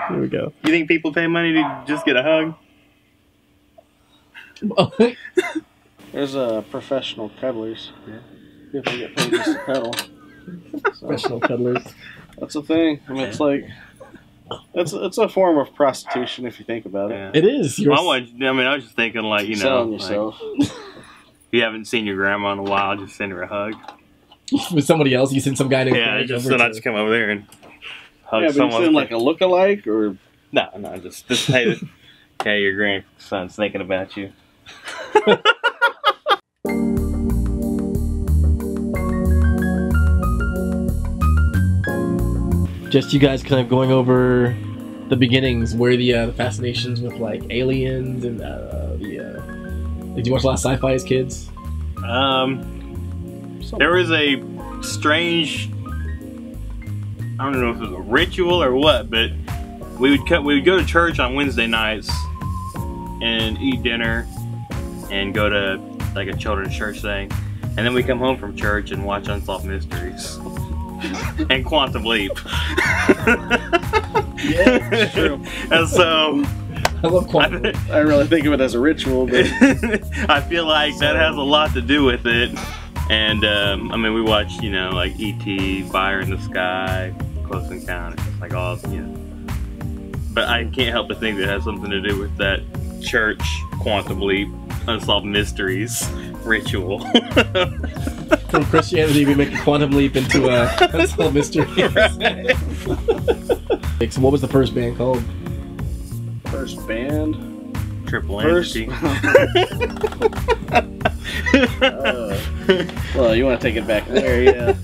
Here we go. You think people pay money to just get a hug? There's professional cuddlers. Yeah. People get paid just to cuddle. So, Professional cuddlers. that's a thing. I mean, it's like it's a form of prostitution if you think about it. Yeah. It is. I was just thinking, like, you know, Selling yourself. Like, if you haven't seen your grandma in a while, just send her a hug. With somebody else, you send some guy to Just come over there and hug Yeah, but someone. you send like a look-alike or No, just hey, hey, your grandson's thinking about you. Just you guys kind of going over the beginnings, where the fascinations with like aliens and did you watch a lot of sci-fi as kids? There was a strange, I don't know if it was a ritual or what, but we would go to church on Wednesday nights and eat dinner and go to like a children's church thing, and then we come home from church and watch Unsolved Mysteries and Quantum Leap. yeah, it's true. And so I love Quantum. I really think of it as a ritual, but I feel like that has a lot to do with it. And I mean, we watched, you know, like E.T., Fire in the Sky, Close Encounters, like all, you know. But I can't help but think that it has something to do with that church Quantum Leap, Unsolved Mysteries ritual. From Christianity, we make a quantum leap into Unsolved Mysteries. Right. So what was the first band called? first band. Triple First. entity. Well, you want to take it back there, yeah.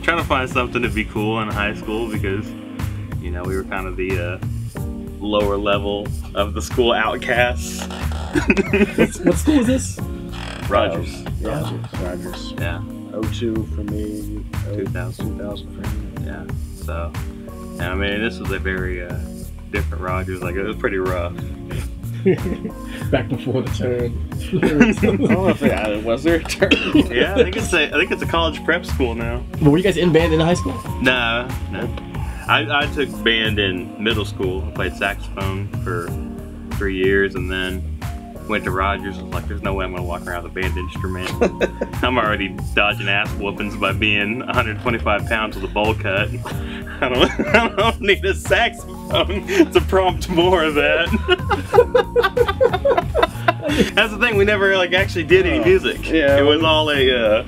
Trying to find something to be cool in high school because, you know, we were kind of the lower level of the school outcasts. What school is this? Rogers. Rogers. Yeah. 02 for me. 2000. 2000 for me. Yeah. So, yeah, I mean, this was a very different Rogers. Like, it was pretty rough. Back before the turn. I don't know if was there a turn? Yeah, I think it's a college prep school now. But were you guys in band in high school? No. I took band in middle school. I played saxophone for 3 years, and then went to Rogers. I was like, there's no way I'm going to walk around with a band instrument. I'm already dodging ass whoopings by being 125 pounds with a bowl cut. I don't need a saxophone to prompt more of that. That's the thing, we never like actually did any music. Yeah, it was all a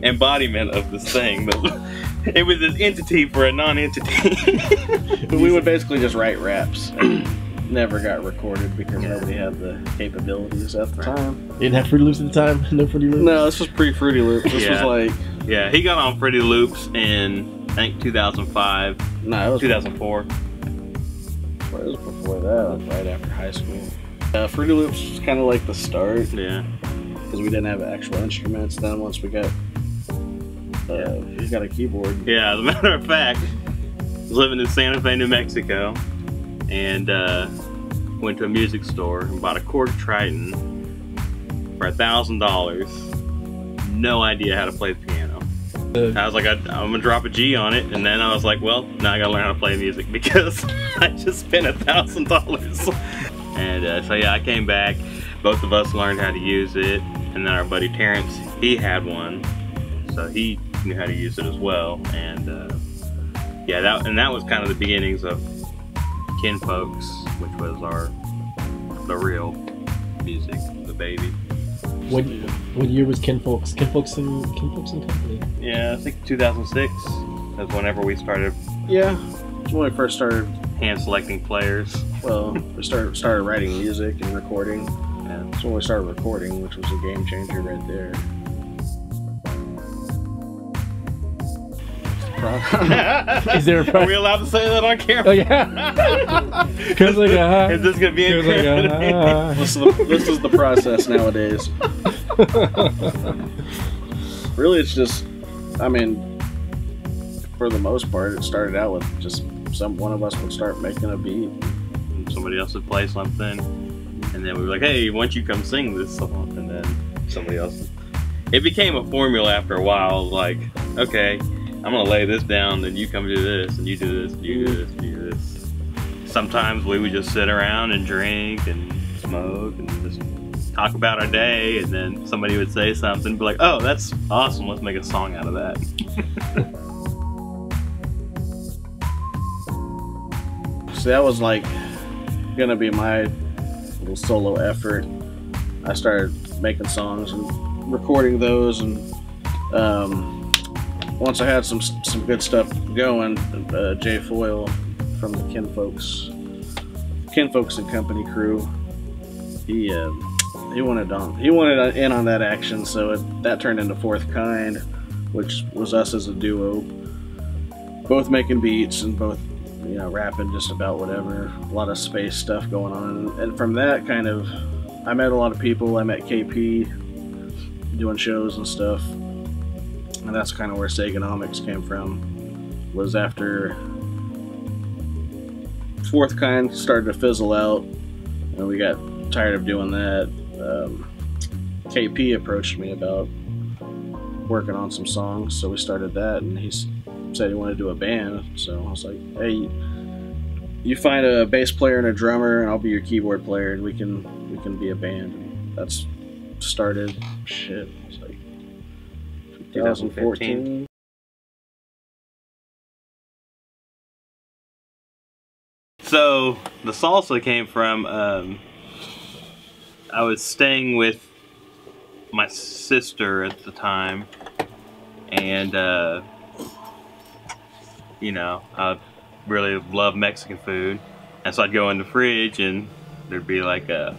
embodiment of this thing. But it was this entity for a non-entity. We would basically just write raps. Never got recorded because nobody had the capabilities at the time. You didn't have Fruity Loops at the time? No Fruity Loops? No, this was pre-Fruity Loops. This was like... Yeah, he got on Fruity Loops in, I think, 2005. No, it was 2004. It was before that, like right after high school. Fruity Loops was kind of like the start. Yeah. Because we didn't have actual instruments. Then once we got... we got a keyboard. Yeah, as a matter of fact, I was living in Santa Fe, New Mexico, and went to a music store and bought a Korg Triton for $1,000. No idea how to play the piano. I was like, I'm gonna drop a G on it, and then I was like, well, now I gotta learn how to play music because I just spent $1,000. And so yeah, I came back. Both of us learned how to use it, and then our buddy Terrence, he had one, so he knew how to use it as well. And yeah, that was kind of the beginnings of Kinfolks, which was the real music, the baby. What year was Kinfolks? Kinfolks and Company? Yeah, I think 2006. That's whenever we started. Yeah, that's when we first started hand selecting players. Well, we started writing music and recording. Yeah. That's when we started recording, which was a game changer right there. Is there a Are we allowed to say that on camera? Oh yeah. Cause like is this gonna be incriminating? This is the process nowadays. Really, it's just, I mean, for the most part, it started out with just one of us would start making a beat, and somebody else would play something, and then we were like, "Hey, why don't you come sing this song?" And then somebody else. It became a formula after a while. Like, okay, I'm gonna lay this down, then you come do this, and you do this, and you do this, and you do this. sometimes we would just sit around and drink and smoke and just talk about our day, and then somebody would say something and be like, oh, that's awesome, let's make a song out of that. So that was like gonna be my little solo effort. I started making songs and recording those, and once I had some good stuff going, Jay Foyle from the Kinfolks and Company crew, he wanted in on that action, so that turned into Fourth Kind, which was us as a duo, both making beats and both, you know, rapping just about whatever, a lot of space stuff going on. And from that kind of, I met a lot of people. I met KP doing shows and stuff, and that's kind of where Sagonomics came from. Was after Fourth Kind started to fizzle out and we got tired of doing that. KP approached me about working on some songs, so we started that, and he said he wanted to do a band. So I was like, hey, you find a bass player and a drummer and I'll be your keyboard player, and we can be a band. And that's started, shit, it was like 2014. So the salsa came from, I was staying with my sister at the time, and you know, I really love Mexican food, and so I'd go in the fridge and there'd be like a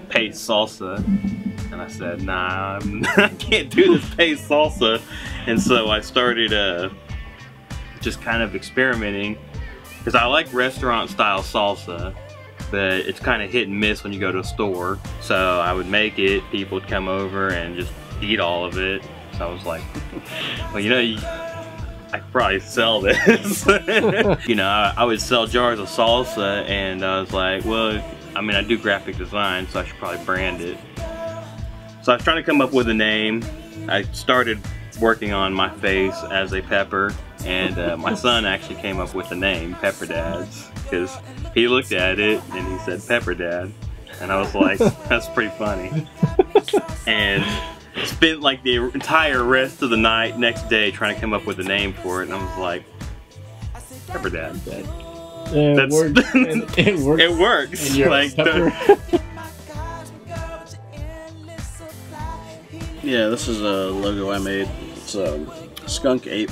paste salsa, and I said, nah, I can't do this paste salsa. And so I started just kind of experimenting, because I like restaurant style salsa, but it's kind of hit and miss when you go to a store. So I would make it, people would come over and just eat all of it. So I was like, well, you know, I could probably sell this. You know, I would sell jars of salsa, and I was like, well, I mean, I do graphic design, so I should probably brand it. So I was trying to come up with a name. I started working on my face as a pepper, and my son actually came up with the name Pepper Dads, because he looked at it and he said Pepper Dad, and I was like, that's pretty funny. And spent like the entire rest of the night next day trying to come up with a name for it, and I was like, Pepper Dad. It works. It works. It works. Like Yeah, this is a logo I made. It's Skunk Ape.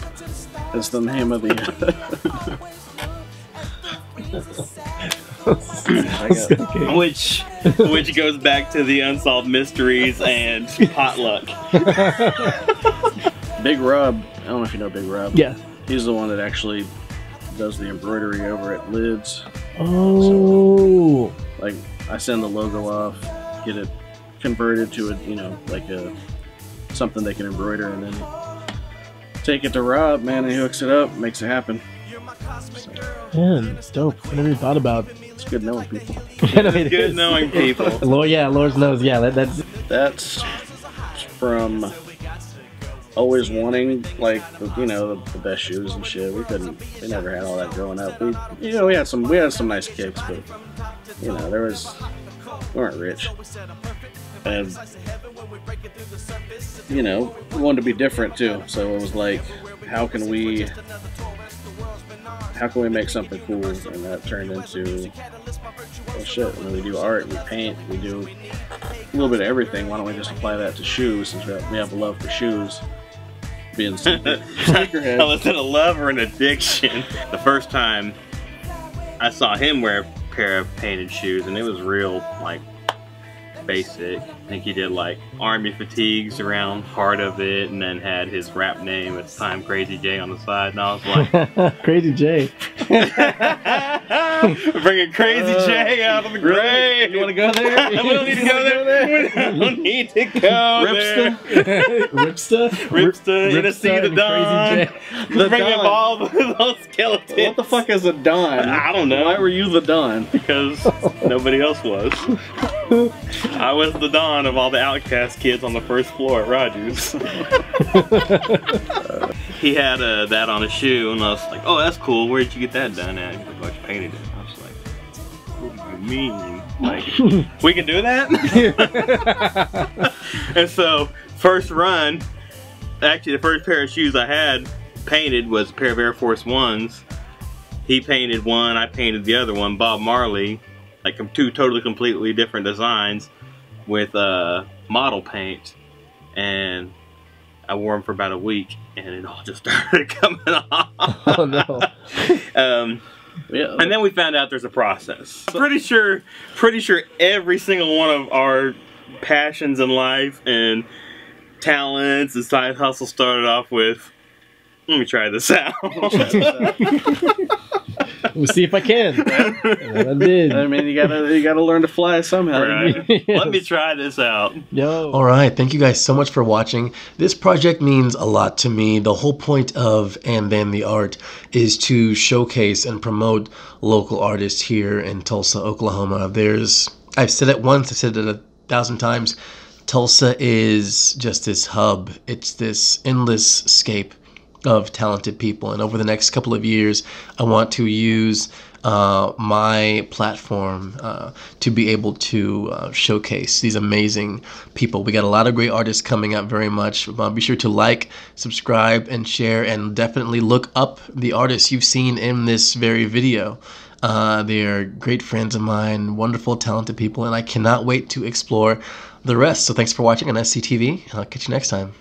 That's the name of the. which goes back to the Unsolved Mysteries and Potluck. Big Rob, I don't know if you know Big Rob. Yeah. He's the one that actually does the embroidery over at Lids. Oh. So, like, I send the logo off, get it converted to a, you know, like a something they can embroider, and then take it to Rob, man, and he hooks it up, makes it happen. So, Man, it's dope. I never even thought about. It's good knowing people. It's good knowing people. Lord's knows. Yeah, That's from always wanting, like, you know, the best shoes and shit. We never had all that growing up. We had some nice kicks, but you know, we weren't rich, and you know, we wanted to be different too. So it was like, how can we make something cool? And that turned into, well, shit, when we do art, we paint, we do a little bit of everything. Why don't we just apply that to shoes, since we have a love for shoes? Being sneakerhead. Well, is it a love or an addiction? The first time I saw him wear a pair of painted shoes, and it was real, like, basic. I think he did like army fatigues around part of it, and then had his rap name at the time, Crazy J, on the side, and I was like, Crazy J. Bringing Crazy J out of the grave. You want to go there? We don't need to go there. We don't need to go there. Ripsta, Tennessee the Don. Bringing up all those skeletons. What the fuck is a Don? I don't know. Why were you the Don? Because nobody else was. I was the Don of all the outcast kids on the first floor at Rogers. He had that on a shoe, and I was like, oh, that's cool. Where did you get that done at? He's like, oh, I painted it. I was like, what do you mean? Like, we can do that? And so, first run, actually the first pair of shoes I had painted was a pair of Air Force Ones. He painted one, I painted the other one, Bob Marley, like two totally completely different designs with model paint, and I wore them for about a week and it all just started coming off. Oh no. Yeah. And then we found out there's a process. Pretty sure every single one of our passions in life and talents and side hustles started off with, let me try this out. We'll see if I can. And I did. I mean, you gotta learn to fly somehow. Right. Yes. Let me try this out. Yo. All right, thank you guys so much for watching. This project means a lot to me. The whole point of And Then the Art is to showcase and promote local artists here in Tulsa, Oklahoma. I've said it once, I've said it 1,000 times. Tulsa is just this hub. It's this endless scape of talented people, and over the next couple of years I want to use my platform to be able to showcase these amazing people. We got a lot of great artists coming up very much. Be sure to like, subscribe, and share, and definitely look up the artists you've seen in this very video. They are great friends of mine, wonderful, talented people, and I cannot wait to explore the rest. So thanks for watching on SCTV. I'll catch you next time.